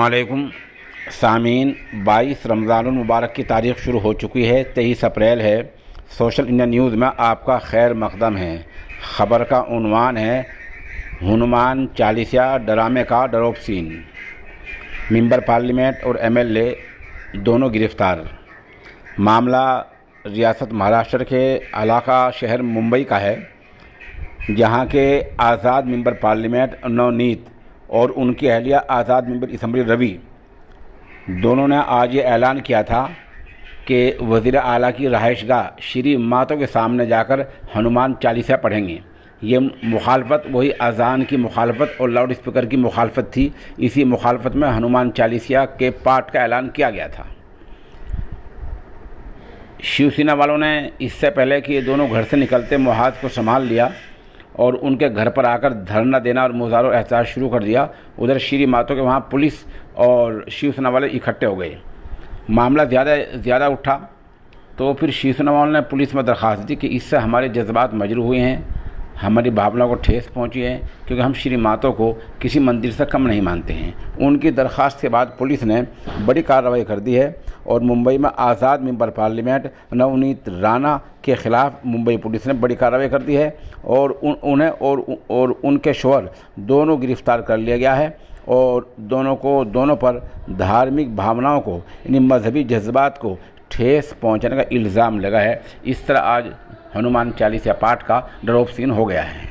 अस्सलाम वालेकुम सामीन। 22 रमज़ानुल मुबारक की तारीख़ शुरू हो चुकी है। 23 अप्रैल है। सोशल इंडिया न्यूज़ में आपका खैर मकदम है। ख़बर का उन्वान है हनुमान चालीसा ड्रामे का ड्रॉप सीन। मेंबर पार्लियामेंट और एमएलए दोनों गिरफ़्तार। मामला रियासत महाराष्ट्र के इलाका शहर मुंबई का है, जहां के आज़ाद मेंबर पार्लियामेंट नवनीत और उनकी अहलिया आज़ाद मेंबर असम्बली रवि दोनों ने आज ये ऐलान किया था कि वज़ीर आला की रहायशगाह श्री मातो के सामने जाकर हनुमान चालीसा पढ़ेंगे। ये मुखालफत वही अज़ान की मुखालफत और लाउड स्पीकर की मुखालफत थी। इसी मुखालफत में हनुमान चालीसा के पाठ का ऐलान किया गया था। शिवसेना वालों ने इससे पहले कि ये दोनों घर से निकलते मुहाज को संभाल लिया और उनके घर पर आकर धरना देना और मुजाहरा एहतजाज शुरू कर दिया। उधर श्री मातो के वहाँ पुलिस और शिवसेना वाले इकट्ठे हो गए। मामला ज़्यादा उठा तो फिर शिवसेना वालों ने पुलिस में दरख्वास्त दी कि इससे हमारे जज्बात मजरूह हुए हैं, हमारी भावनाओं को ठेस पहुंची है, क्योंकि हम श्री मातो को किसी मंदिर से कम नहीं मानते हैं। उनकी दरख्वास्त के बाद पुलिस ने बड़ी कार्रवाई कर दी है और मुंबई में आज़ाद मेंबर पार्लियामेंट नवनीत राणा के ख़िलाफ़ मुंबई पुलिस ने बड़ी कार्रवाई कर दी है और उन्हें और उनके शोहर दोनों गिरफ़्तार कर लिया गया है और दोनों पर धार्मिक भावनाओं को यानी मजहबी जज्बात को ठेस पहुंचाने का इल्ज़ाम लगा है। इस तरह आज हनुमान चालीसा पाठ का ड्रॉप सीन हो गया है।